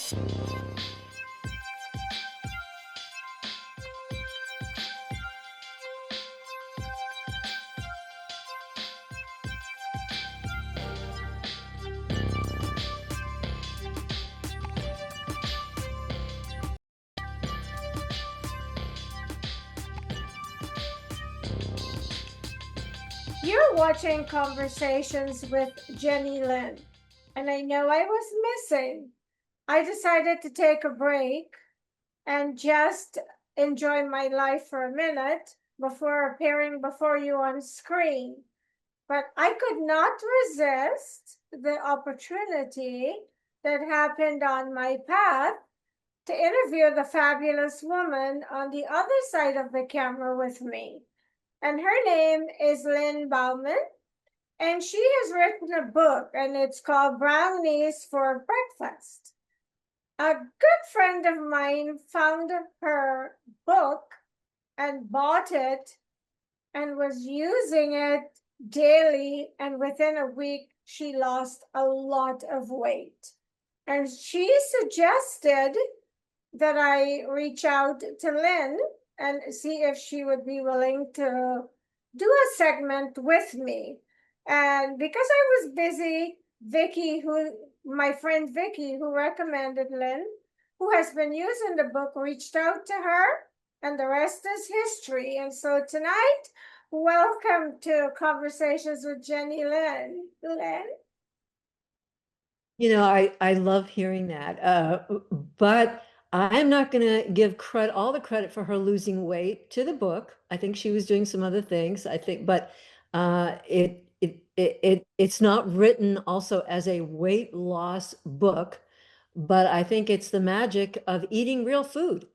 You're watching Conversations with Jennylyn, and I know I was missing. I decided to take a break and just enjoy my life for a minute before appearing before you on screen. But I could not resist the opportunity that happened on my path to interview the fabulous woman on the other side of the camera with me. And her name is Lynne Bowman, and she has written a book, and it's called Brownies for Breakfast. A good friend of mine found her book and bought it and was using it daily. And within a week, she lost a lot of weight. And she suggested that I reach out to Lynne and see if she would be willing to do a segment with me. And because I was busy, my friend Vicky, who recommended Lynne, who has been using the book, reached out to her, and the rest is history. And so tonight, welcome to Conversations with Jennylyn. Lynne? I love hearing that. But I'm not going to give all the credit for her losing weight to the book. I think she was doing some other things, I think, but it's not written also as a weight loss book, but I think it's the magic of eating real food,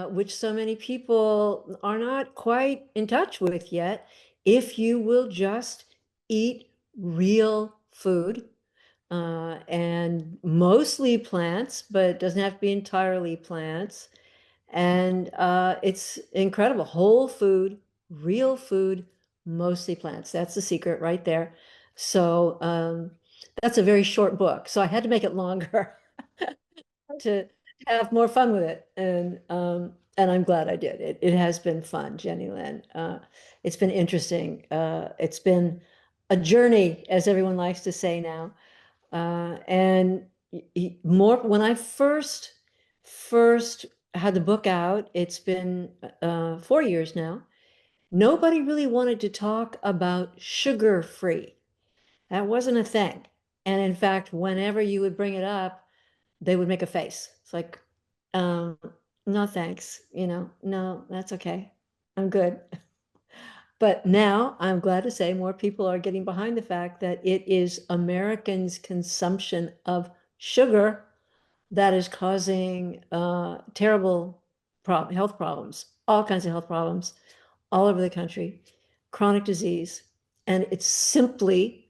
which so many people are not quite in touch with yet. If you will just eat real food, and mostly plants, but it doesn't have to be entirely plants. And it's incredible. Whole food, real food, mostly plants. That's the secret right there. So that's a very short book. So I had to make it longer to have more fun with it. And I'm glad I did. It has been fun, Jennylyn. It's been interesting. It's been a journey, as everyone likes to say now. And more when I first had the book out, it's been 4 years now. Nobody really wanted to talk about sugar-free. That wasn't a thing. And in fact, whenever you would bring it up, they would make a face. It's like, um, no, thanks. No, that's okay. I'm good. But now I'm glad to say more people are getting behind the fact that it is Americans' consumption of sugar that is causing terrible health problems, all kinds of health problems all over the country, chronic disease. And it's simply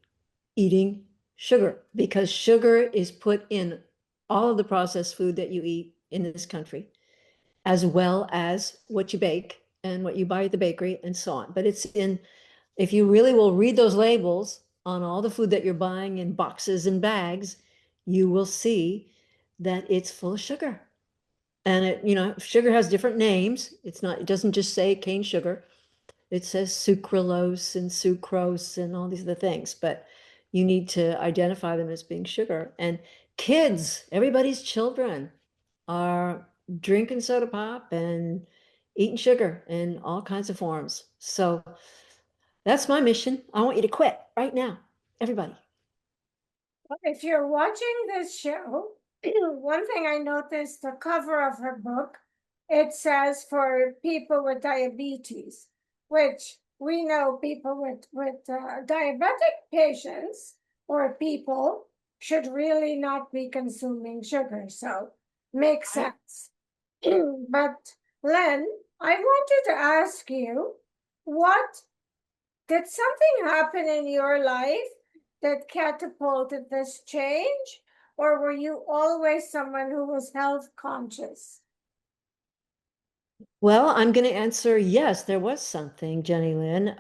eating sugar, because sugar is put in all of the processed food that you eat in this country, as well as what you bake and what you buy at the bakery and so on. But if you really will read those labels on all the food that you're buying in boxes and bags, you will see that it's full of sugar. And sugar has different names. It doesn't just say cane sugar. It says sucralose and sucrose and all these other things, but you need to identify them as being sugar. And kids, everybody's children, are drinking soda pop and eating sugar in all kinds of forms. So that's my mission. I want you to quit right now, everybody. If you're watching this show, one thing I noticed, the cover of her book, it says for people with diabetes, which we know people with diabetic patients or people should really not be consuming sugar. So makes sense. But Lynne, I wanted to ask you, did something happen in your life that catapulted this change? Or were you always someone who was health conscious? Well, I'm going to answer yes, there was something, Jennylyn.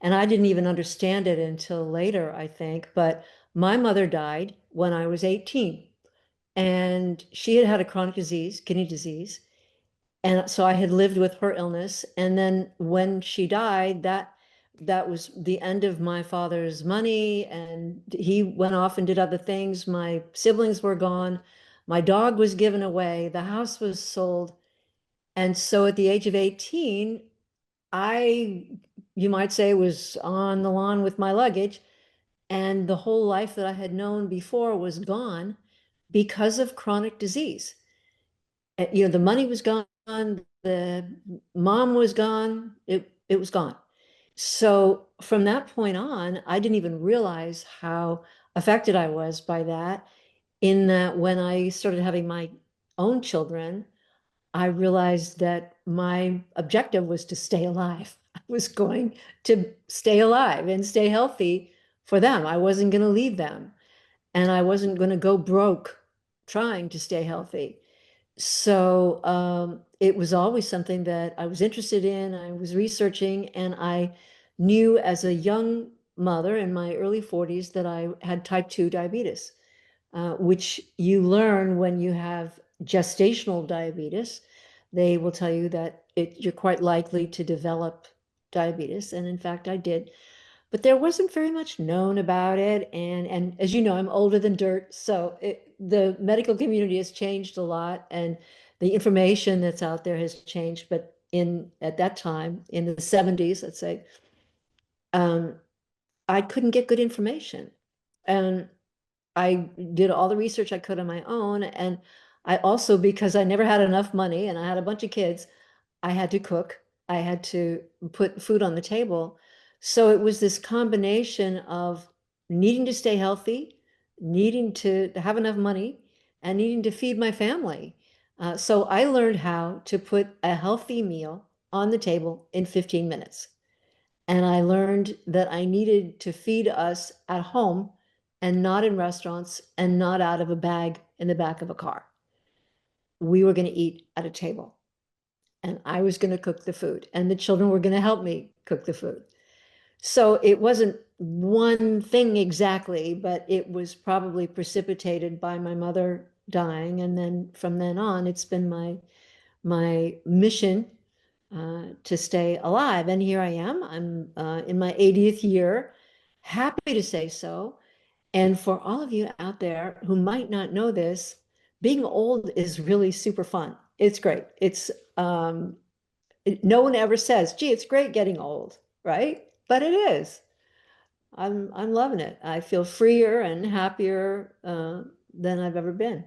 And I didn't even understand it until later, I think. But my mother died when I was 18. and she had had a chronic disease, kidney disease. And so I had lived with her illness. And then when she died, that was the end of my father's money, and he went off and did other things. My siblings were gone. My dog was given away. The house was sold. And so at the age of 18, I, you might say, was on the lawn with my luggage, and the whole life that I had known before was gone because of chronic disease. The money was gone, the mom was gone, it was gone. So from that point on, I didn't even realize how affected I was by that, in that when I started having my own children, I realized that my objective was to stay alive. I was going to stay alive and stay healthy for them. I wasn't going to leave them, and I wasn't going to go broke trying to stay healthy. So it was always something that I was interested in. I was researching, and I knew as a young mother in my early 40s that I had type 2 diabetes, which you learn when you have gestational diabetes. They will tell you that you're quite likely to develop diabetes. And in fact, I did. But there wasn't very much known about it. And as you know, I'm older than dirt. So the medical community has changed a lot, and the information that's out there has changed. But at that time, in the 70s, let's say, um, I couldn't get good information. And I did all the research I could on my own. And I also, because I never had enough money and I had a bunch of kids, I had to cook. I had to put food on the table. So it was this combination of needing to stay healthy, needing to have enough money, and needing to feed my family. So I learned how to put a healthy meal on the table in 15 minutes. And I learned that I needed to feed us at home and not in restaurants and not out of a bag in the back of a car. We were going to eat at a table, and I was going to cook the food, and the children were going to help me cook the food. So it wasn't one thing exactly, but it was probably precipitated by my mother dying. And then from then on, it's been my mission to stay alive. And here I am. I'm in my 80th year, happy to say so. And for all of you out there who might not know this, being old is really super fun. It's great. No one ever says, gee, it's great getting old, right? But it is. I'm loving it. I feel freer and happier than I've ever been.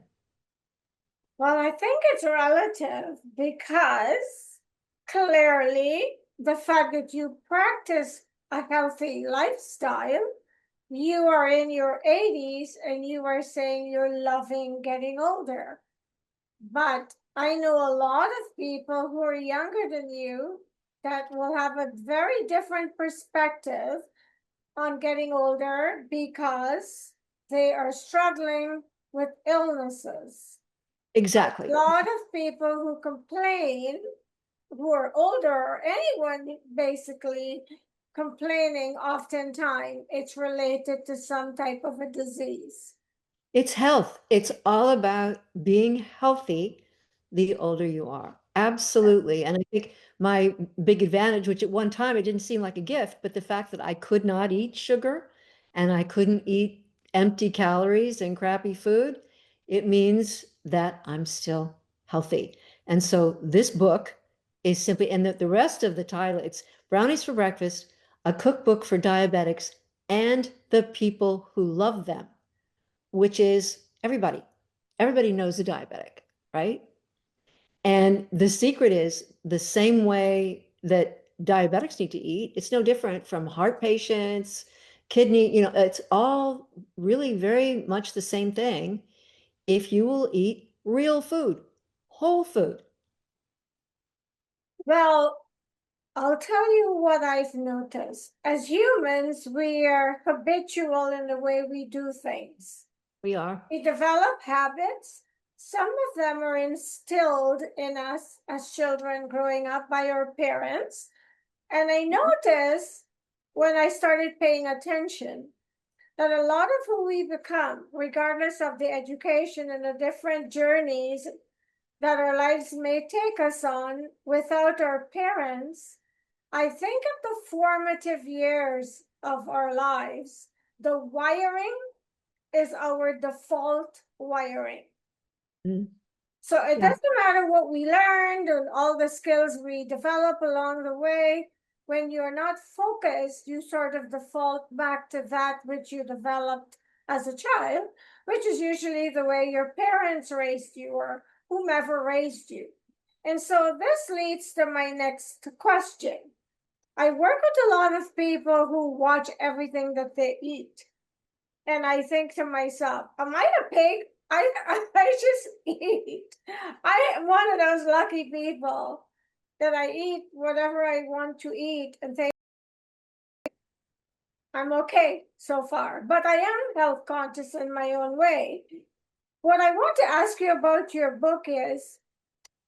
Well, I think it's relative because clearly the fact that you practice a healthy lifestyle, you are in your 80s and you are saying you're loving getting older. But I know a lot of people who are younger than you that will have a very different perspective on getting older because they are struggling with illnesses. A Exactly. lot of people who complain, who are older, or anyone basically complaining, oftentimes it's related to some type of a disease. It's health. It's all about being healthy the older you are. Absolutely. And I think my big advantage, which at one time it didn't seem like a gift, but the fact that I could not eat sugar and I couldn't eat empty calories and crappy food, it means that I'm still healthy. And so this book is simply, and the rest of the title, it's Brownies for Breakfast, a cookbook for diabetics and the people who love them, which is everybody. Everybody knows a diabetic, right? And the secret is the same way that diabetics need to eat. It's no different from heart patients, kidney, it's all really very much the same thing. If you will eat real food, whole food. Well, I'll tell you what I've noticed. As humans, we are habitual in the way we do things. We are. We develop habits. Some of them are instilled in us as children growing up by our parents. And I noticed when I started paying attention that a lot of who we become, regardless of the education and the different journeys that our lives may take us on without our parents, I think of the formative years of our lives. The wiring is our default wiring. Mm. So it Yeah. doesn't matter what we learned and all the skills we develop along the way. When you're not focused, you sort of default back to that which you developed as a child, which is usually the way your parents raised you or whomever raised you. And so this leads to my next question. I work with a lot of people who watch everything that they eat. And I think to myself, am I a pig? I just eat. I am one of those lucky people that I eat whatever I want to eat and think I'm okay so far. But I am health conscious in my own way. What I want to ask you about your book is,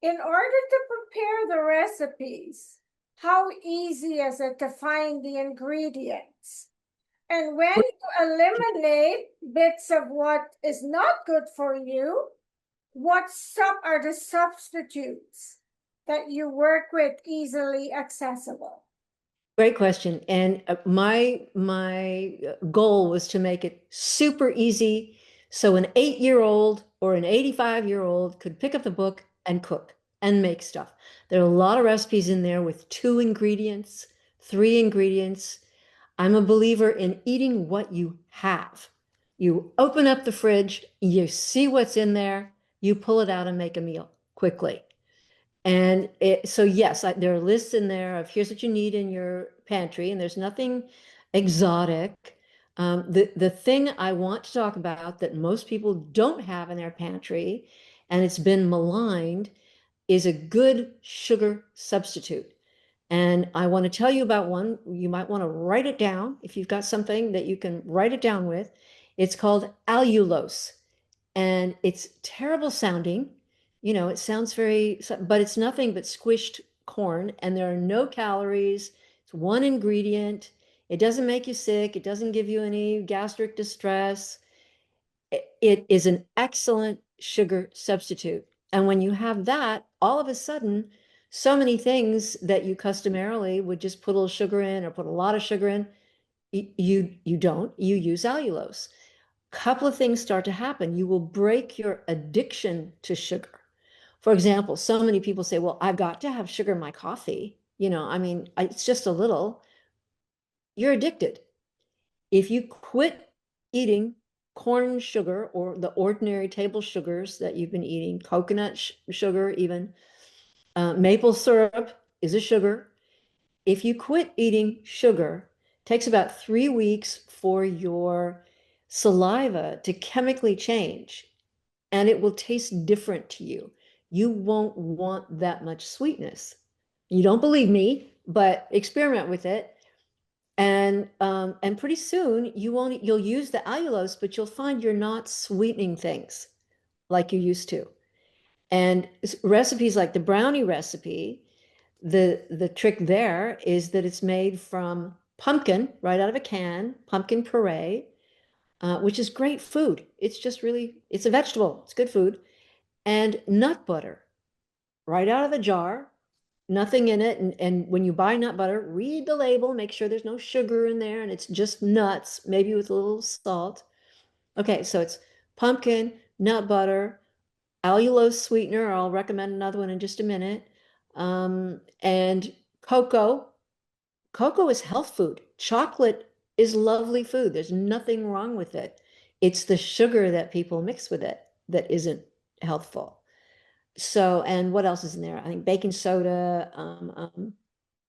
in order to prepare the recipes, how easy is it to find the ingredients? And when you eliminate bits of what is not good for you, what are the substitutes that you work with easily accessible? Great question. And my goal was to make it super easy so an 8-year-old or an 85-year-old could pick up the book and cook and make stuff. There are a lot of recipes in there with 2 ingredients, 3 ingredients. I'm a believer in eating what you have. You open up the fridge, you see what's in there, you pull it out and make a meal quickly. And so yes, there are lists in there of here's what you need in your pantry, and there's nothing exotic. The thing I want to talk about that most people don't have in their pantry, and it's been maligned, is a good sugar substitute. And I want to tell you about one. You might want to write it down if you've got something that you can write it down with. It's called allulose, and it's terrible sounding. It sounds but it's nothing but squished corn, and there are no calories. It's one ingredient. It doesn't make you sick. It doesn't give you any gastric distress. It is an excellent sugar substitute. And when you have that, all of a sudden, so many things that you customarily would just put a little sugar in or put a lot of sugar in, you don't. You use allulose. Couple of things start to happen. You will break your addiction to sugar. For example, so many people say, well, I've got to have sugar in my coffee. It's just a little. You're addicted. If you quit eating corn sugar or the ordinary table sugars that you've been eating, coconut sugar, even maple syrup is a sugar. If you quit eating sugar, it takes about 3 weeks for your saliva to chemically change, and it will taste different to you. You won't want that much sweetness. You don't believe me, but experiment with it. And pretty soon you'll use the allulose, but you'll find you're not sweetening things like you used to. And recipes like the brownie recipe, the trick there is that it's made from pumpkin right out of a can, pumpkin puree, which is great food. It's a vegetable. It's good food. And nut butter right out of a jar, nothing in it. And when you buy nut butter, read the label, make sure there's no sugar in there and it's just nuts, maybe with a little salt. Okay, so it's pumpkin, nut butter, allulose sweetener. I'll recommend another one in just a minute. And cocoa. Cocoa is health food. Chocolate is lovely food. There's nothing wrong with it. It's the sugar that people mix with it that isn't healthful. So, and what else is in there? I think baking soda, a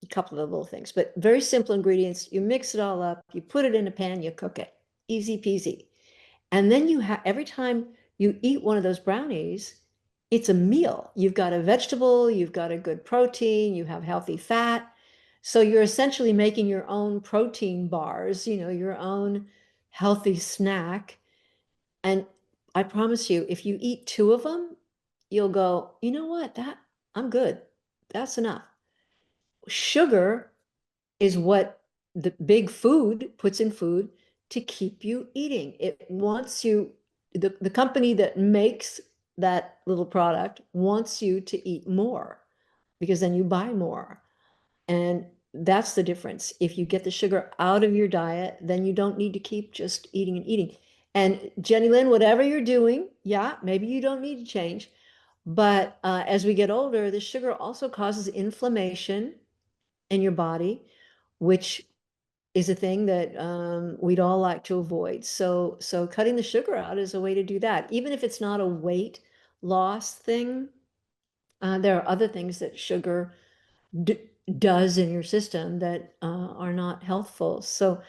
couple of little things, but very simple ingredients. You mix it all up, you put it in a pan, you cook it. Easy peasy. And then every time you eat one of those brownies, it's a meal. You've got a vegetable, you've got a good protein, you have healthy fat. So you're essentially making your own protein bars, your own healthy snack. And I promise you, if you eat 2 of them, you'll go, you know what, I'm good. That's enough. Sugar is what the big food puts in food to keep you eating. It wants you, the company that makes that little product wants you to eat more because then you buy more. And that's the difference. If you get the sugar out of your diet, then you don't need to keep just eating and eating. And Jenny Lynn, whatever you're doing, yeah, maybe you don't need to change. But as we get older, the sugar also causes inflammation in your body, which is a thing that we'd all like to avoid. So cutting the sugar out is a way to do that. Even if it's not a weight loss thing, there are other things that sugar d does in your system that are not healthful. So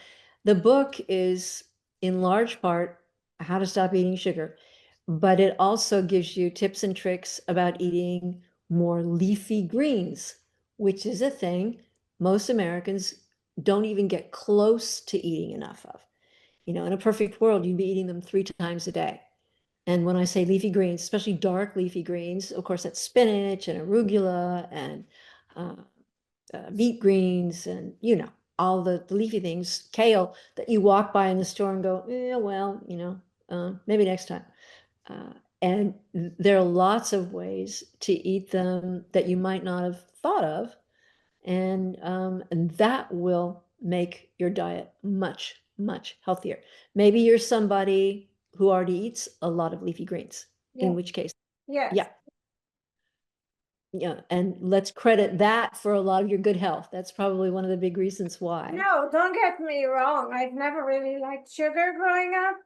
the book is in large part how to stop eating sugar, but it also gives you tips and tricks about eating more leafy greens, which is a thing most Americans don't even get close to eating enough of. You know, in a perfect world, you'd be eating them 3 times a day. And when I say leafy greens, especially dark leafy greens, of course, that's spinach and arugula and uh, beet greens and, you know, all the leafy things, kale that you walk by in the store and go, yeah, well, you know, maybe next time. Uh, and there are lots of ways to eat them that you might not have thought of. And that will make your diet much, much healthier. Maybe you're somebody who already eats a lot of leafy greens, in Yeah. which case, Yes. yeah, yeah, and let's credit that for a lot of your good health. That's probably one of the big reasons why. No, don't get me wrong. I've never really liked sugar growing up.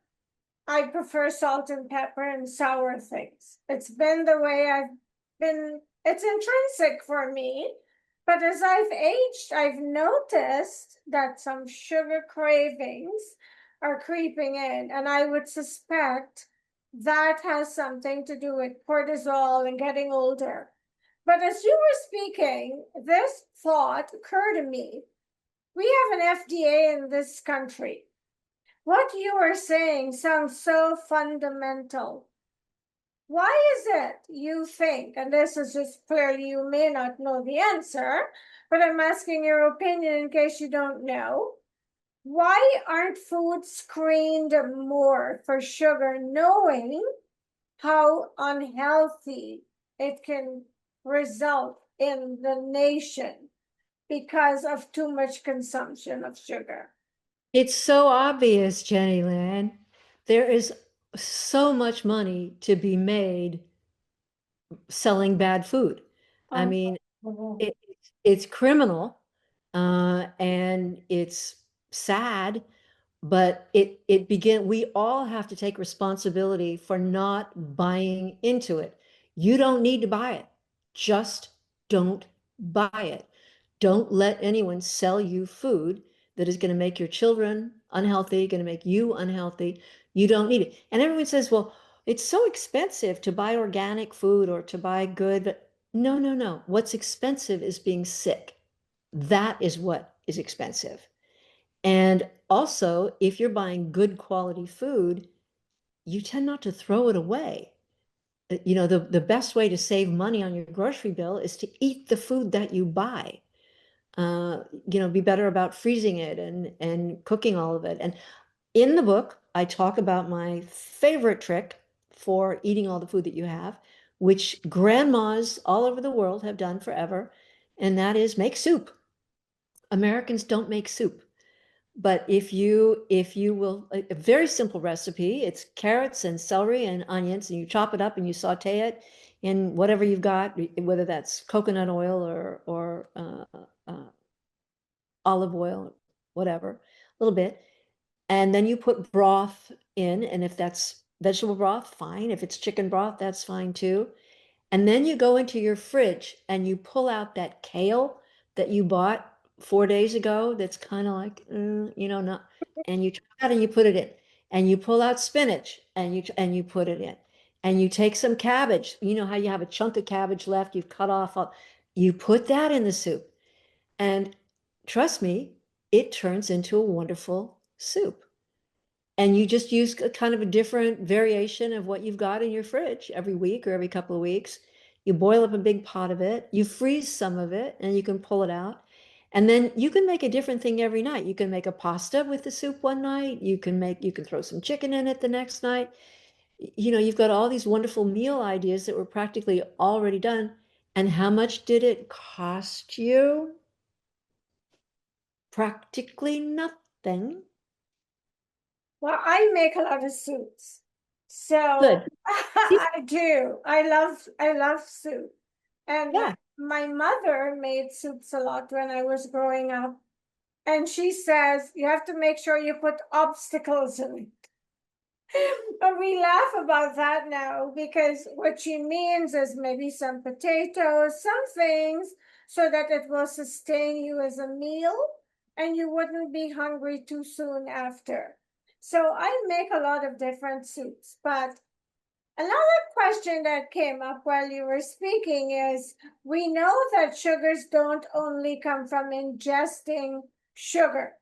I prefer salt and pepper and sour things. It's been the way I've been, it's intrinsic for me. But as I've aged, I've noticed that some sugar cravings are creeping in, and I would suspect that has something to do with cortisol and getting older. But as you were speaking, this thought occurred to me. We have an FDA in this country. What you are saying sounds so fundamental. Why is it you think, and this is just clearly you may not know the answer, but I'm asking your opinion in case you don't know. Why aren't foods screened more for sugar, knowing how unhealthy it can result in the nation because of too much consumption of sugar? It's so obvious, Jenny Lynn. There is so much money to be made selling bad food. I Um, mean, it, it's criminal, and it's sad, but we all have to take responsibility for not buying into it. You don't need to buy it. Just don't buy it. Don't let anyone sell you food that is going to make your children unhealthy, going to make you unhealthy. You don't need it. And everyone says, well, it's so expensive to buy organic food or to buy good, but no, no, no. What's expensive is being sick. That is what is expensive. And also, if you're buying good quality food, you tend not to throw it away. You know, the best way to save money on your grocery bill is to eat the food that you buy. You know, be better about freezing it and cooking all of it. And in the book, I talk about my favorite trick for eating all the food that you have, which grandmas all over the world have done forever, and that is make soup. Americans don't make soup. But if you will, a very simple recipe, it's carrots and celery and onions, and you chop it up and you saute it in whatever you've got, whether that's coconut oil or uh, olive oil, whatever, a little bit. And then you put broth in, and if that's vegetable broth, fine. If it's chicken broth, that's fine too. And then you go into your fridge and you pull out that kale that you bought 4 days ago that's kind of like, you know, not, and you chop that and you put it in. And you pull out spinach and you put it in. And you take some cabbage. You know how you have a chunk of cabbage left, you've cut off, you put that in the soup. And trust me, it turns into a wonderful soup. And you just use a kind of a different variation of what you've got in your fridge every week or every couple of weeks. You boil up a big pot of it, you freeze some of it, and you can pull it out. And then you can make a different thing every night. You can make a pasta with the soup one night. You can throw some chicken in it the next night. You know, you've got all these wonderful meal ideas that were practically already done. And how much did it cost you? Practically nothing. Well, I make a lot of soups. So Good. See, I do. I love soup. And yeah. my mother made soups a lot when I was growing up. And she says you have to make sure you put obstacles in it. But we laugh about that now because what she means is maybe some potatoes, some things, so that it will sustain you as a meal and you wouldn't be hungry too soon after. So I make a lot of different soups. But another question that came up while you were speaking is we know that sugars don't only come from ingesting sugar.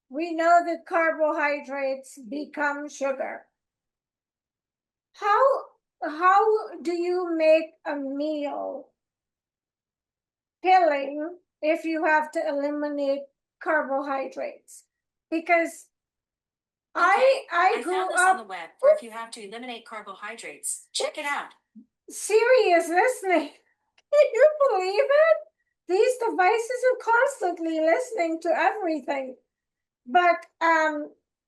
We know that carbohydrates become sugar. How how do you make a meal filling if you have to eliminate carbohydrates? Because I grew found this up on the web for if you have to eliminate carbohydrates. Check it out. Siri is listening. Can you believe it? These devices are constantly listening to everything. But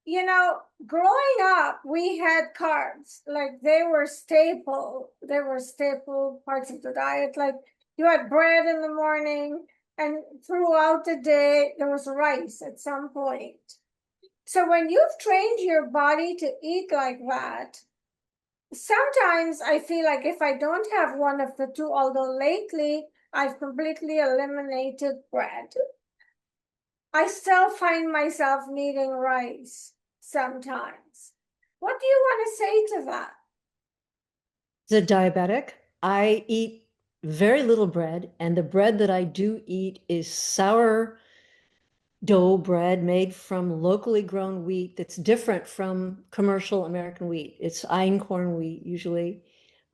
you know, growing up, we had carbs. Like they were staple. They were staple parts of the diet. Like you had bread in the morning, and throughout the day there was rice at some point. So when you've trained your body to eat like that, sometimes I feel like if I don't have one of the two, although lately I've completely eliminated bread, I still find myself needing rice sometimes. What do you want to say to that? As a diabetic, I eat very little bread, and the bread that I do eat is sour dough bread made from locally grown wheat that's different from commercial American wheat. It's einkorn wheat usually.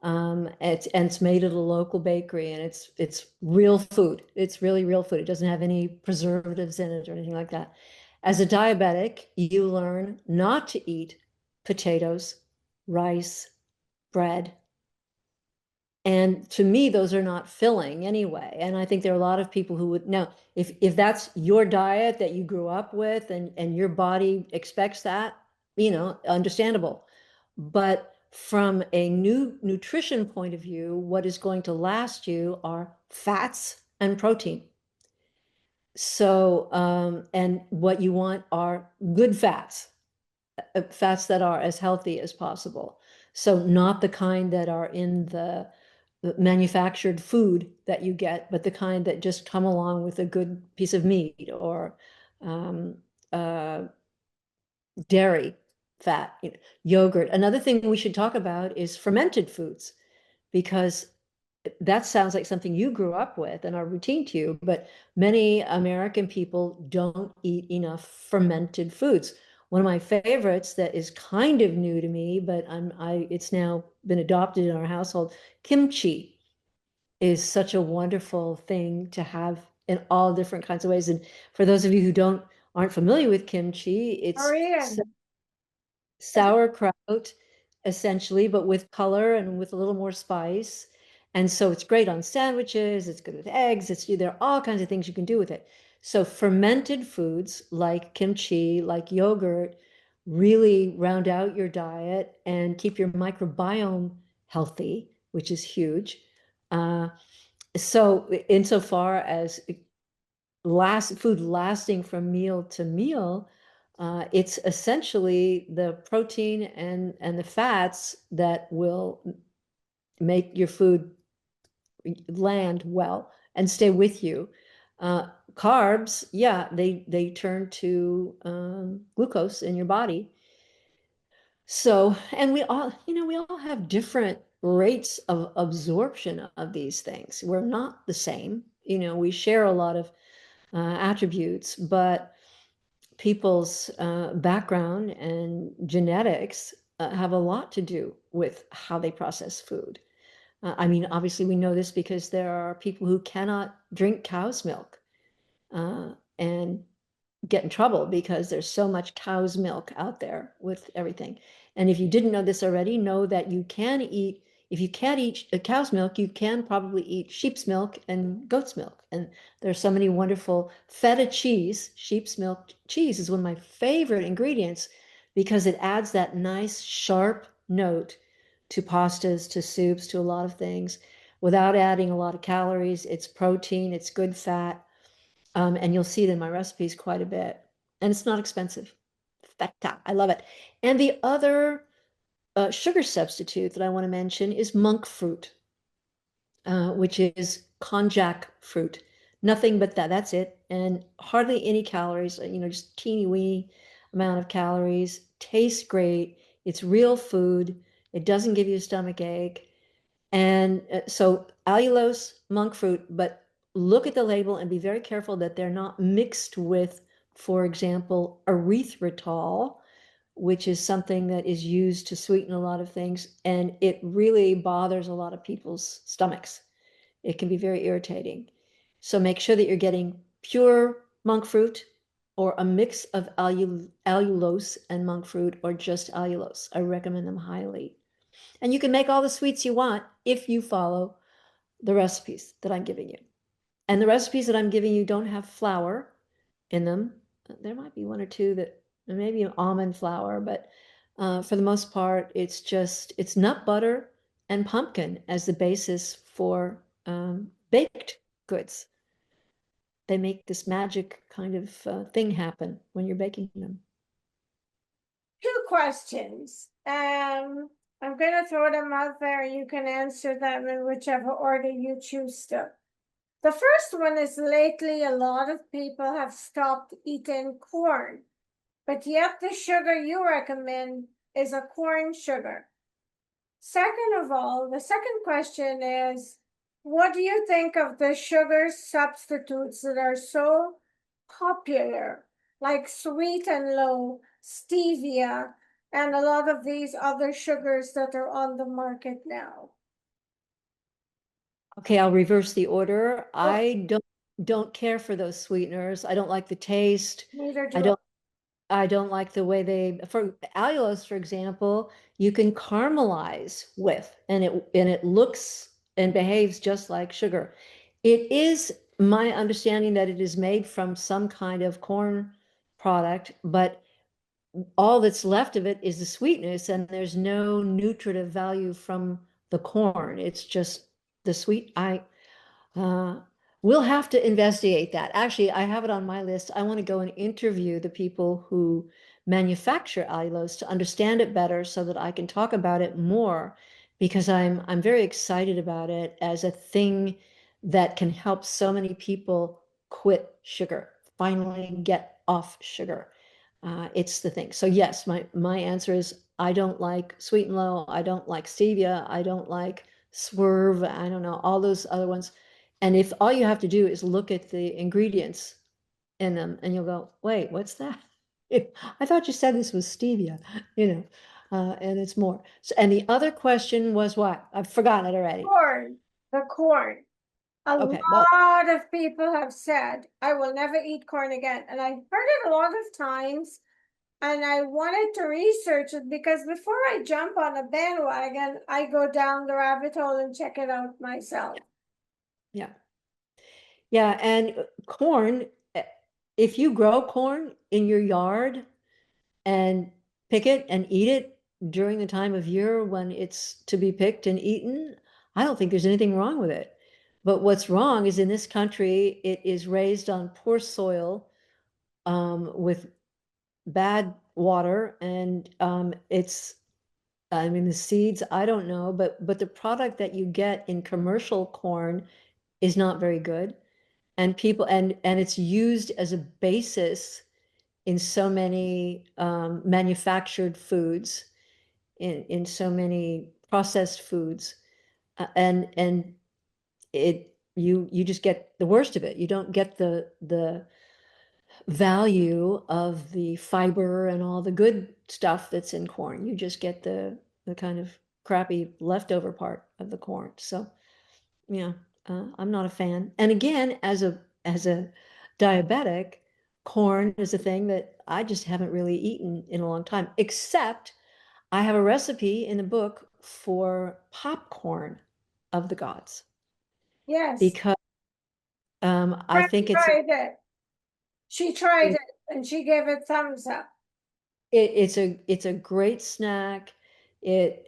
It's made at a local bakery, and it's real food. It's really real food. It doesn't have any preservatives in it or anything like that. As a diabetic, you learn not to eat potatoes, rice, bread, and to me, those are not filling anyway. And I think there are a lot of people who would now, if that's your diet that you grew up with and your body expects that, you know, understandable. But from a new nutrition point of view, what is going to last you are fats and protein. So, and what you want are good fats, fats that are as healthy as possible. So not the kind that are in the manufactured food that you get, but the kind that just come along with a good piece of meat or um, uh, dairy fat, you know, yogurt. Another thing we should talk about is fermented foods, because that sounds like something you grew up with and are routine to you, but many American people don't eat enough fermented foods. One of my favorites that is kind of new to me, but it's now been adopted in our household, kimchi is such a wonderful thing to have in all different kinds of ways. And for those of you who aren't familiar with kimchi, it's Korean. sauerkraut essentially, but with color and with a little more spice. And so it's great on sandwiches, it's good with eggs, there are all kinds of things you can do with it. So fermented foods like kimchi, like yogurt, really round out your diet and keep your microbiome healthy, which is huge. So insofar as food lasting from meal to meal, it's essentially the protein and the fats that will make your food land well and stay with you. Carbs, yeah, they turn to glucose in your body. So, and we all have different rates of absorption of these things. We're not the same. You know, we share a lot of attributes, but people's background and genetics have a lot to do with how they process food. I mean, obviously, we know this because there are people who cannot drink cow's milk. and get in trouble because there's so much cow's milk out there with everything. And if you didn't know this already, know that you can eat, if you can't eat cow's milk, you can probably eat sheep's milk and goat's milk. And there's so many wonderful feta cheese. Sheep's milk cheese is one of my favorite ingredients because it adds that nice sharp note to pastas, to soups, to a lot of things without adding a lot of calories. It's protein, it's good fat. And you'll see it in my recipes quite a bit. And it's not expensive. Feta, I love it. And the other sugar substitute that I want to mention is monk fruit, which is konjac fruit. Nothing but that. That's it. And hardly any calories, just teeny weeny amount of calories. Tastes great. It's real food. It doesn't give you a stomach ache. And so allulose, monk fruit, but look at the label and be very careful that they're not mixed with, for example, erythritol, which is something that is used to sweeten a lot of things. And it really bothers a lot of people's stomachs. It can be very irritating. So make sure that you're getting pure monk fruit or a mix of allulose and monk fruit or just allulose. I recommend them highly. And you can make all the sweets you want if you follow the recipes that I'm giving you. And the recipes that I'm giving you don't have flour in them. There might be one or two that maybe an almond flour, but for the most part, it's nut butter and pumpkin as the basis for baked goods. They make this magic kind of thing happen when you're baking them. 2 questions. I'm going to throw them out there. You can answer them in whichever order you choose to. The first one is lately a lot of people have stopped eating corn, but yet the sugar you recommend is a corn sugar. Second of all, the second question is, what do you think of the sugar substitutes that are so popular, like sweet and low, stevia, and a lot of these other sugars that are on the market now? Okay, I'll reverse the order. I don't care for those sweeteners. I don't like the taste. Neither I do I. don't like the way for allulose, for example, you can caramelize with, and it looks and behaves just like sugar. It is my understanding that it is made from some kind of corn product, but all that's left of it is the sweetness, and there's no nutritive value from the corn. It's just the sweet. Uh, we'll have to investigate that. Actually, I have it on my list. I want to go and interview the people who manufacture allulose to understand it better so that I can talk about it more because I'm very excited about it as a thing that can help so many people quit sugar, finally get off sugar. It's the thing. So yes, my answer is I don't like sweet and low. I don't like stevia. I don't like swerve. I don't know, all those other ones. And if all you have to do is look at the ingredients in them and you'll go, wait, what's that? I thought you said this was stevia, and it's more. So, and the other question was what? I've forgotten it already. Corn, the corn. A Okay, well, lot of people have said, I will never eat corn again. And I heard it a lot of times. And I wanted to research it because before I jump on a bandwagon, I go down the rabbit hole and check it out myself. yeah. Yeah, and corn, if you grow corn in your yard and pick it and eat it during the time of year when it's to be picked and eaten, I don't think there's anything wrong with it. But what's wrong is in this country, it is raised on poor soil with bad water, and I mean, the seeds, I don't know, but the product that you get in commercial corn is not very good. And people, and it's used as a basis in so many manufactured foods, in so many processed foods, and you just get the worst of it. You don't get the value of the fiber and all the good stuff that's in corn. You just get the kind of crappy leftover part of the corn. So yeah, I'm not a fan. And again, as a diabetic, corn is a thing that I just haven't really eaten in a long time, except I have a recipe in the book for popcorn of the gods Yes, because I friend think tried it. She tried it, it and she gave it thumbs up. it's a great snack. It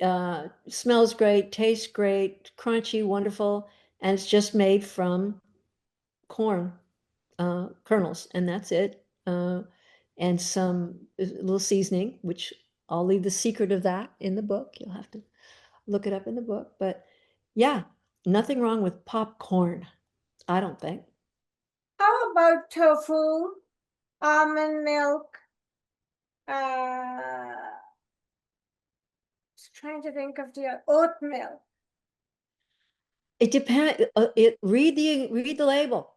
smells great, tastes great, crunchy, wonderful, and it's just made from corn kernels, and that's it. And some little seasoning, which I'll leave the secret of that in the book. You'll have to look it up in the book. But yeah, nothing wrong with popcorn, I don't think. How about tofu, almond milk? Just trying to think of the oat milk. It depends. Read the label.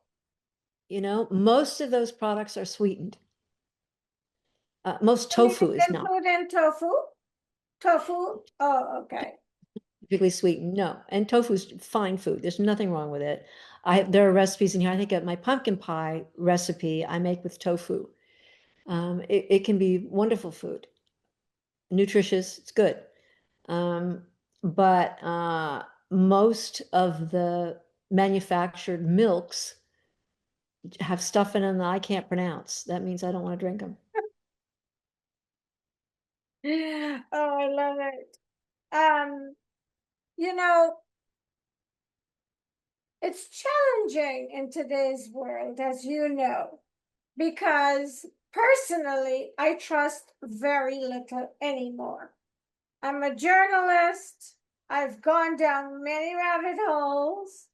You know, most of those products are sweetened. Most tofu is Anything not include in tofu? Tofu? Oh, okay. typically sweetened. No, and tofu's fine food. There's nothing wrong with it. There are recipes in here. I think my pumpkin pie recipe I make with tofu. It can be wonderful food, nutritious. It's good. Um, but most of the manufactured milks have stuff in them that I can't pronounce. That means I don't want to drink them. Oh, I love it. Um, you know, it's challenging in today's world, as you know, because personally, I trust very little anymore. I'm a journalist. I've gone down many rabbit holes.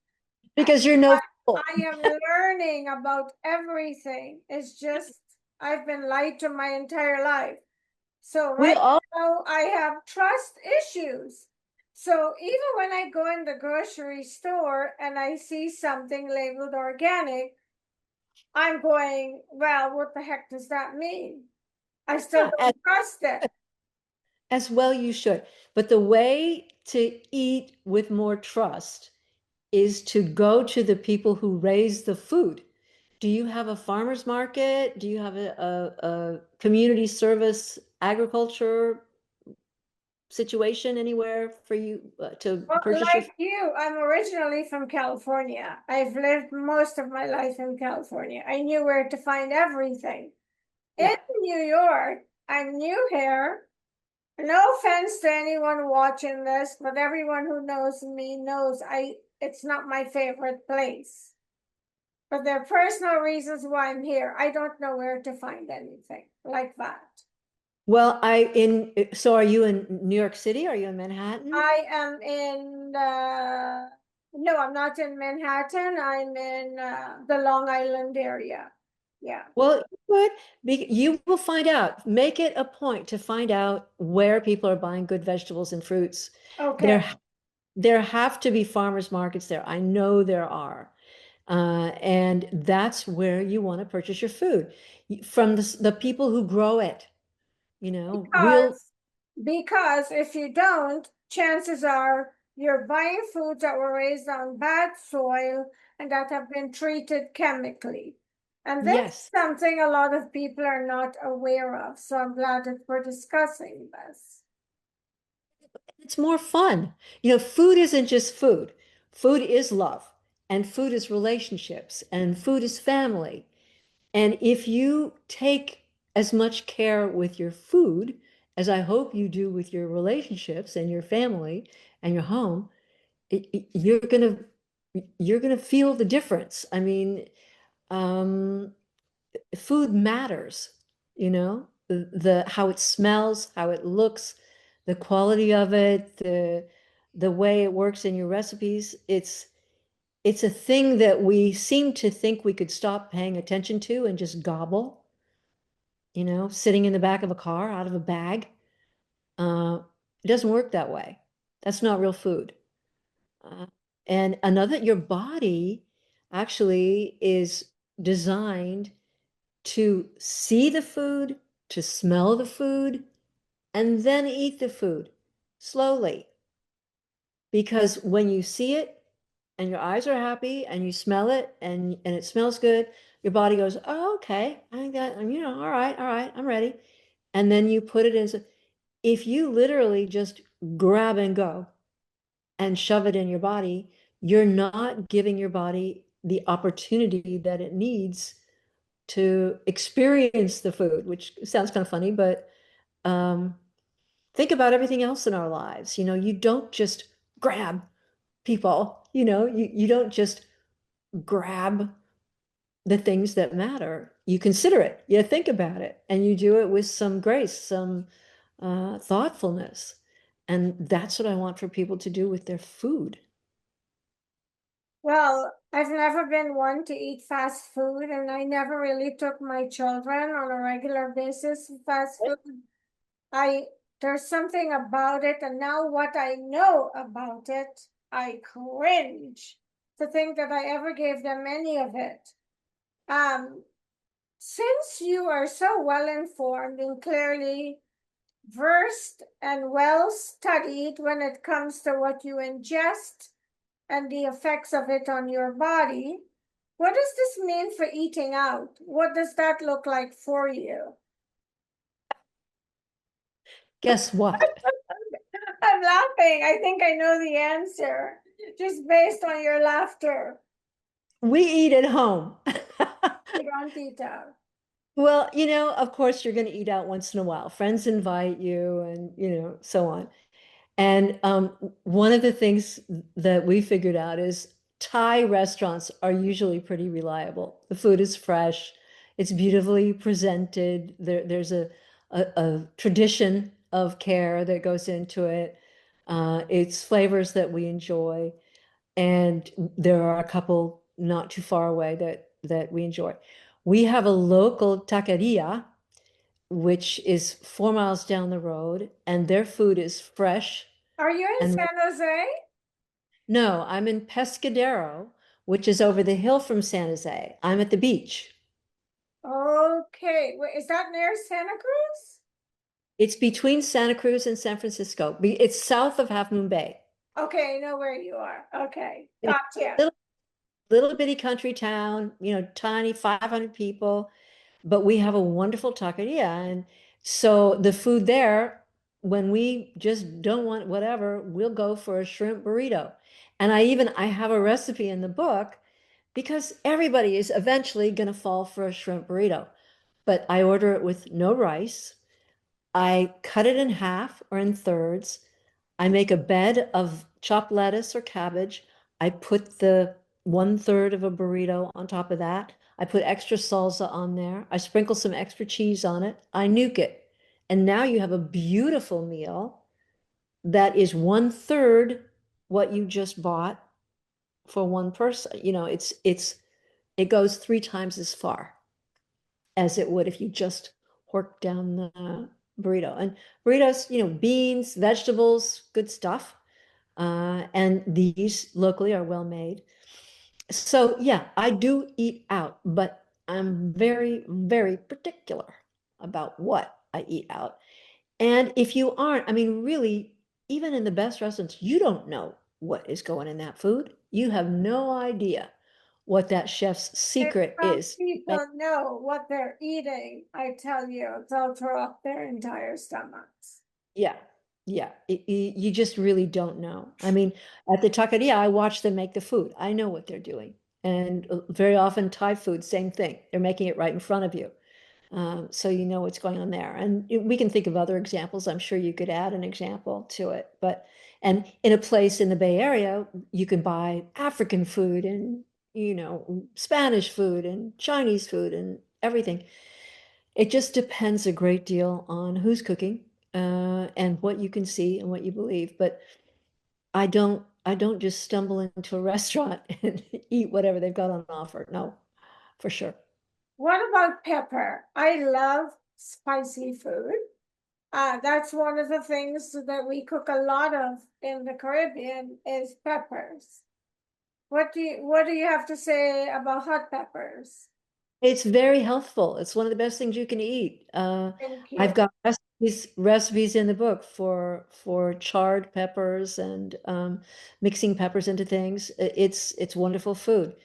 Because you're no fool. I am learning about everything. It's just, I've been lied to my entire life. So We right all now I have trust issues. So even when I go in the grocery store and I see something labeled organic, I'm going, well, what the heck does that mean? I still yeah, don't trust it. as well you should. But the way to eat with more trust is to go to the people who raise the food. Do you have a farmer's market? Do you have a community service agriculture situation anywhere for you to Well, purchase your like you, I'm originally from California. I've lived most of my life in California. I knew where to find everything. In Yeah. New York, I'm new here. No offense to anyone watching this, but everyone who knows me knows it's not my favorite place. But there are personal reasons why I'm here. I don't know where to find anything like that. Well, so are you in New York City? Are you in Manhattan? I am in no, I'm not in Manhattan. I'm in the Long Island area. Yeah. Well, you will find out. Make it a point to find out where people are buying good vegetables and fruits. Okay. There, there have to be farmers markets there. I know there are. And that's where you want to purchase your food from the people who grow it, real. Because because if you don't, chances are you're buying foods that were raised on bad soil and that have been treated chemically. And this is Yes, something a lot of people are not aware of. So I'm glad that we're discussing this. it's more fun. Food isn't just food. Food is love, and food is relationships, and food is family. And if you take as much care with your food as I hope you do with your relationships and your family and your home, you're gonna feel the difference. I mean, um, food matters, the how it smells, how it looks, the quality of it, the way it works in your recipes. It's a thing that we seem to think we could stop paying attention to and just gobble, sitting in the back of a car out of a bag. Uh, it doesn't work that way. That's not real food. Uh, and your body actually is designed to see the food, to smell the food, and then eat the food slowly. Because when you see it and your eyes are happy and you smell it and it smells good, your body goes, oh, okay, I got, all right, I'm ready. And then you put it in. If you literally just grab and go and shove it in your body, you're not giving your body the opportunity that it needs to experience the food, which sounds kind of funny, but um, think about everything else in our lives. You don't just grab people, you don't just grab the things that matter. You consider it, you think about it, and you do it with some grace, some thoughtfulness. And that's what I want for people to do with their food. Well, I've never been one to eat fast food, and I never really took my children on a regular basis to fast food. I there's something about it, and now what I know about it, I cringe to think that I ever gave them any of it. Um, since you are so well informed and clearly versed and well studied when it comes to what you ingest and the effects of it on your body, what does this mean for eating out? What does that look like for you? Guess what? I'm laughing. I think I know the answer just based on your laughter. We eat at home. You don't eat out. Well, of course, you're going to eat out once in a while. Friends invite you, and so on. And one of the things that we figured out is Thai restaurants are usually pretty reliable. The food is fresh, it's beautifully presented. There's a tradition of care that goes into it. It's flavors that we enjoy, and there are a couple not too far away that we enjoy. We have a local taqueria, which is 4 miles down the road, and their food is fresh. Are you in And San Jose? no, I'm in Pescadero, which is over the hill from San Jose. I'm at the beach. Okay. Wait, is that near Santa Cruz? It's between Santa Cruz and San Francisco. It's south of Half Moon Bay. Okay, I know where you are. Okay. It's Gotcha. a little bitty country town, tiny, 500 people, but we have a wonderful taqueria. And so the food there, when we just don't want whatever, we'll go for a shrimp burrito. And I have a recipe in the book because everybody is eventually going to fall for a shrimp burrito. But I order it with no rice. I cut it in half or in thirds. I make a bed of chopped lettuce or cabbage. I put the 1/3 of a burrito on top of that. I put extra salsa on there. I sprinkle some extra cheese on it. I nuke it. And now you have a beautiful meal that is 1/3 what you just bought for one person. It goes 3 times as far as it would if you just hork down the burrito. And burritos, beans, vegetables, good stuff. And these locally are well made. So yeah, I do eat out, but I'm very, very particular about what I eat out. And if you aren't, I mean, really, even in the best restaurants, you don't know what is going in that food. You have no idea what that chef's If secret some is. people know what they're eating, I tell you, they'll throw up their entire stomachs. Yeah, yeah. You just really don't know. I mean, at the taqueria, I watch them make the food. I know what they're doing. And very often Thai food, same thing. They're making it right in front of you. So you know what's going on there. And we can think of other examples. I'm sure you could add an example to it. And in a place in the Bay Area, you can buy African food and, Spanish food and Chinese food and everything. It just depends a great deal on who's cooking, and what you can see and what you believe. But I don't just stumble into a restaurant and eat whatever they've got on offer. No, for sure. What about pepper? I love spicy food. That's one of the things that we cook a lot of in the Caribbean is peppers. What do you have to say about hot peppers? It's very healthful. It's one of the best things you can eat. Thank I've you. got recipes in the book for charred peppers and mixing peppers into things. It's wonderful food.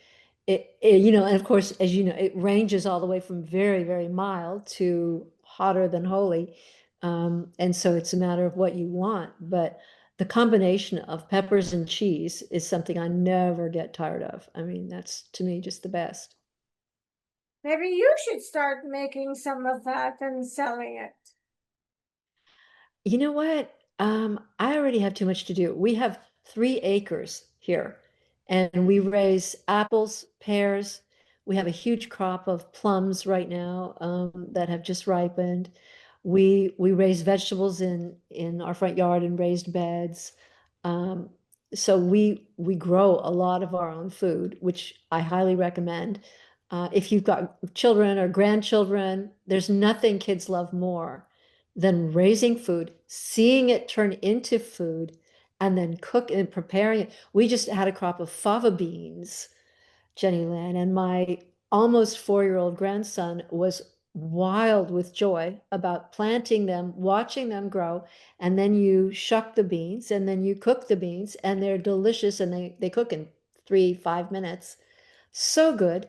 and of course, as you know, it ranges all the way from very, very mild to hotter than holy. And so it's a matter of what you want. But the combination of peppers and cheese is something I never get tired of. I mean, that's to me just the best. Maybe you should start making some of that and selling it. You know what? I already have too much to do. We have 3 acres here, and we raise apples, pears. We have a huge crop of plums right now, that have just ripened. We raise vegetables in our front yard in raised beds. Um, so we grow a lot of our own food, which I highly recommend. If you've got children or grandchildren, there's nothing kids love more than raising food, seeing it turn into food, and then cook and preparing it. We just had a crop of fava beans, Jenny Lynn, and my almost 4-year-old grandson was wild with joy about planting them, watching them grow, and then you shuck the beans, and then you cook the beans, and they're delicious, and they cook in 3, 5 minutes. So good.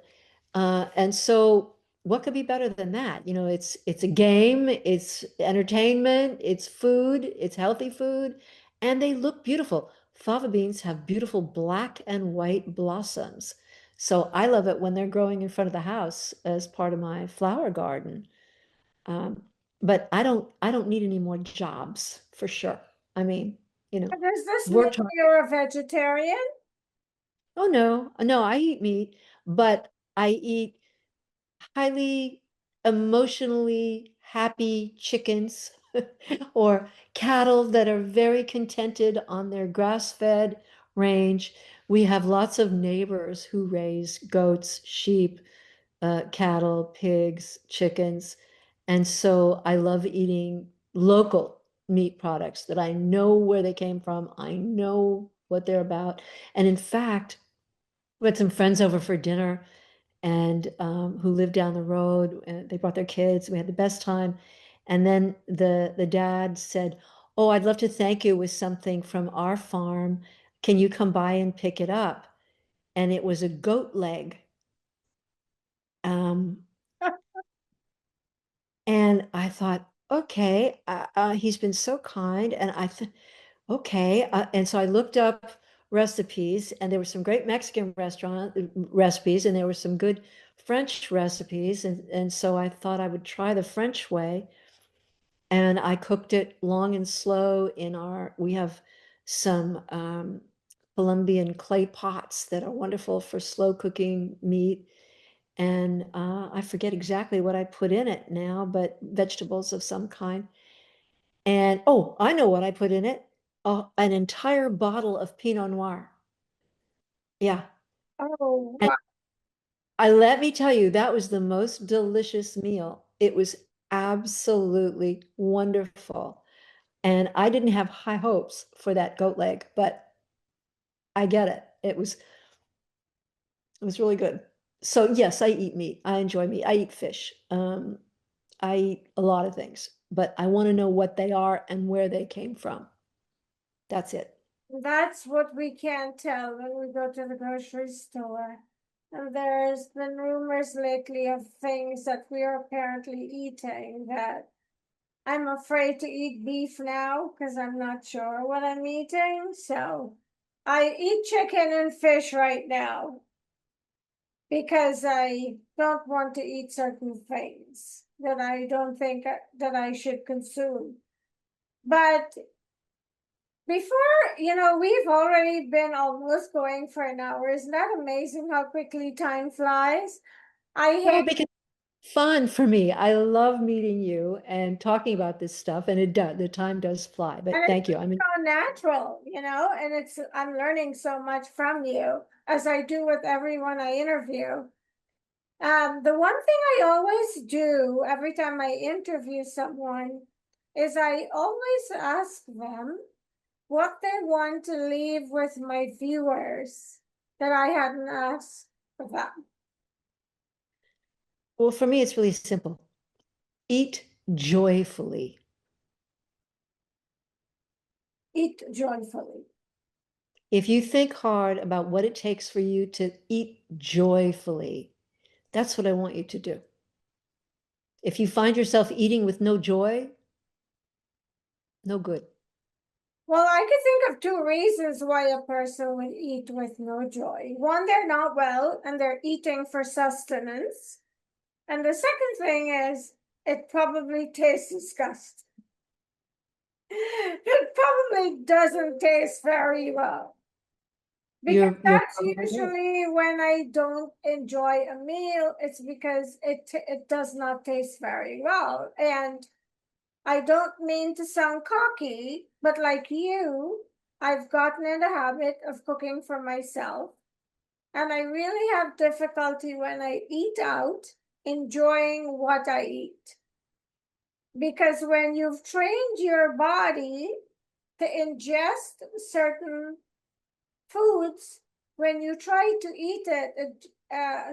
And so what could be better than that? You know, it's a game, it's entertainment, it's food, it's healthy food, and they look beautiful. Fava beans have beautiful black and white blossoms. So I love it when they're growing in front of the house as part of my flower garden. Um, but I don't need any more jobs for sure. I mean, Does this mean worked hard. you're a vegetarian? Oh no, no, I eat meat, but I eat highly emotionally happy chickens or cattle that are very contented on their grass-fed range. We have lots of neighbors who raise goats, sheep, cattle, pigs, chickens. And so I love eating local meat products that I know where they came from. I know what they're about. And in fact, we had some friends over for dinner and who lived down the road. And they brought their kids. We had the best time. And then the dad said, "Oh, I'd love to thank you with something from our farm. Can you come by and pick it up?" And it was a goat leg. Um, and I thought, okay, he's been so kind. And I thought, okay. And so I looked up recipes, and there were some great Mexican restaurant recipes, and there were some good French recipes. And so I thought I would try the French way. And I cooked it long and slow we have some Colombian clay pots that are wonderful for slow cooking meat. And I forget exactly what I put in it now, but vegetables of some kind. And oh, I know what I put in it. An entire bottle of Pinot Noir. Yeah. Oh, And let me tell you, that was the most delicious meal. It was absolutely wonderful. And I didn't have high hopes for that goat leg, but I get it. It was really good. So yes, I eat meat. I enjoy meat. I eat fish. I eat a lot of things, but I want to know what they are and where they came from. That's it. that's what we can't tell when we go to the grocery store. And there's been rumors lately of things that we are apparently eating that I'm afraid to eat beef now because I'm not sure what I'm eating. So I eat chicken and fish right now because I don't want to eat certain things that I don't think that I should consume. But before, we've already been almost going for an hour. Isn't that amazing how quickly time flies? I Well, hate because it's fun for me. I love meeting you and talking about this stuff, and the time does fly. and But it's thank you. I mean, so natural, and I'm learning so much from you as I do with everyone I interview. The one thing I always do every time I interview someone is I always ask them what they want to leave with my viewers that I hadn't asked them. well, for me, it's really simple. Eat joyfully. Eat joyfully. If you think hard about what it takes for you to eat joyfully, that's what I want you to do. If you find yourself eating with no joy, no good. Well, I could think of two reasons why a person would eat with no joy. One, they're not well and they're eating for sustenance. And the second thing is it probably tastes disgusting. It probably doesn't taste very well. Because You're that's probably right. usually when I don't enjoy a meal, it's because it does not taste very well. And I don't mean to sound cocky, but like you, I've gotten in the habit of cooking for myself. And I really have difficulty when I eat out enjoying what I eat. Because when you've trained your body to ingest certain foods, when you try to eat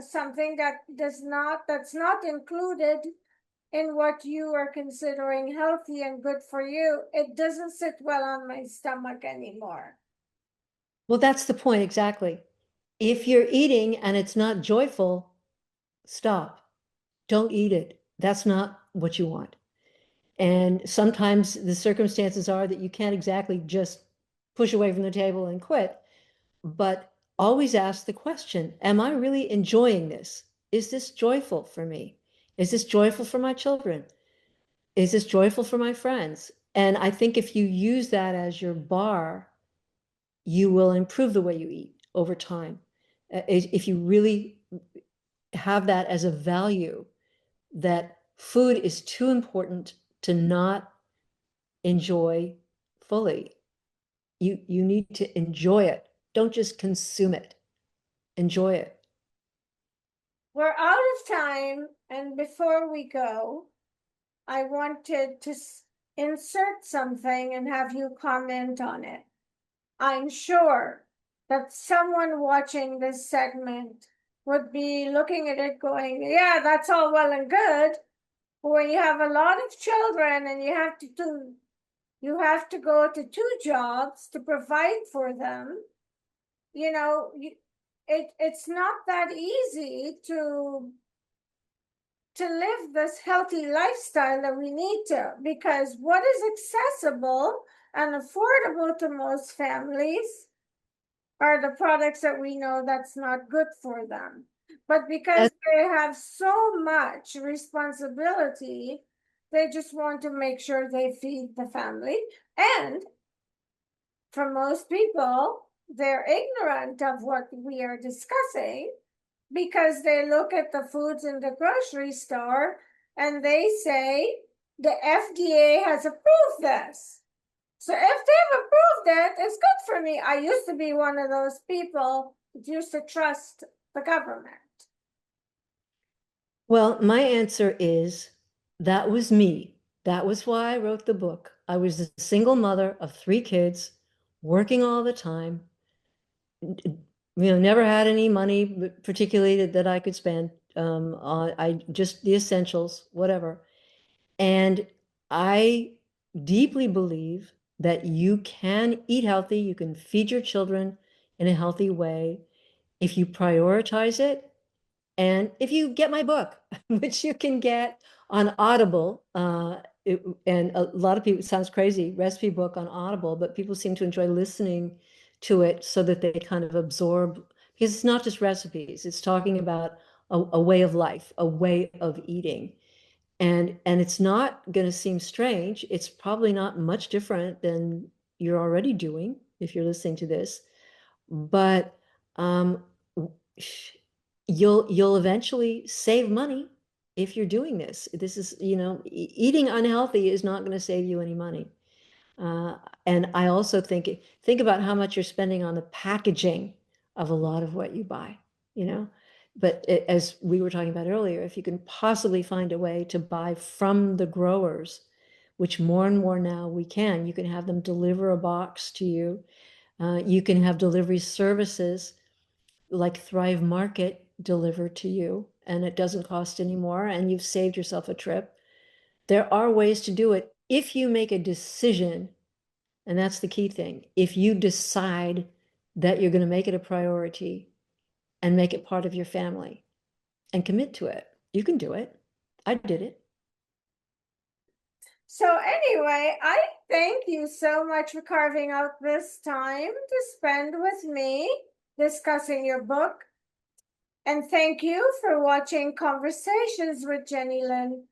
something that's not included in what you are considering healthy and good for you, it doesn't sit well on my stomach anymore. Well, that's the point, exactly. If you're eating and it's not joyful, stop. Don't eat it. That's not what you want. And sometimes the circumstances are that you can't exactly just push away from the table and quit, but always ask the question, am I really enjoying this? Is this joyful for me? Is this joyful for my children? Is this joyful for my friends? And I think if you use that as your bar, you will improve the way you eat over time. If you really have that as a value, that food is too important to not enjoy fully. You need to enjoy it. Don't just consume it. Enjoy it. We're out of time, and before we go, I wanted to insert something and have you comment on it. I'm sure that someone watching this segment would be looking at it going, yeah, that's all well and good. But when you have a lot of children and you have to go to two jobs to provide for them, it's not that easy to live this healthy lifestyle that we need to, because what is accessible and affordable to most families are the products that we know that's not good for them. But because they have so much responsibility, they just want to make sure they feed the family. And for most people, they're ignorant of what we are discussing because they look at the foods in the grocery store and they say the FDA has approved this. So if they've approved it, it's good for me. I used to be one of those people that used to trust the government. Well, my answer is that was me. That was why I wrote the book. I was a single mother of 3 kids, working all the time, never had any money, particularly that I could spend. I just the essentials, whatever. And I deeply believe that you can eat healthy, you can feed your children in a healthy way if you prioritize it. And if you get my book, which you can get on Audible, and a lot of people, it sounds crazy, recipe book on Audible, but people seem to enjoy listening to it so that they kind of absorb, because it's not just recipes, it's talking about a way of life, a way of eating. And it's not going to seem strange. It's probably not much different than you're already doing if you're listening to this, but um, you'll eventually save money if you're doing this. This is, eating unhealthy is not going to save you any money. And I also think about how much you're spending on the packaging of a lot of what you buy, you know. But as we were talking about earlier, if you can possibly find a way to buy from the growers, which more and more now we can, you can have them deliver a box to you. You can have delivery services like Thrive Market delivered to you, and it doesn't cost any more, and you've saved yourself a trip. There are ways to do it if you make a decision, and that's the key thing. If you decide that you're going to make it a priority and make it part of your family and commit to it. You can do it. I did it. So anyway, I thank you so much for carving out this time to spend with me discussing your book. And thank you for watching Conversations with Jennylyn.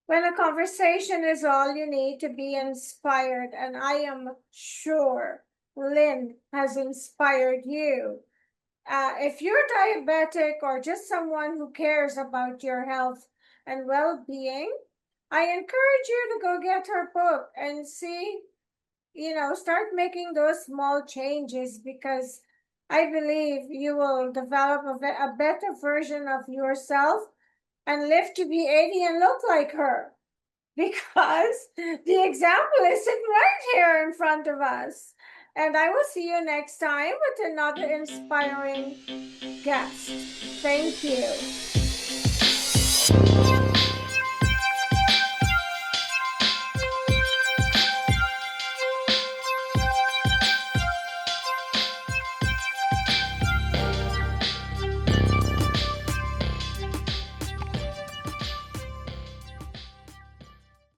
When a conversation is all you need to be inspired, and I am sure Lynn has inspired you. If you're diabetic or just someone who cares about your health and well-being, I encourage you to go get her book and see, start making those small changes, because I believe you will develop a better version of yourself and live to be 80 and look like her, because the example is sitting right here in front of us. And I will see you next time with another inspiring guest. Thank you.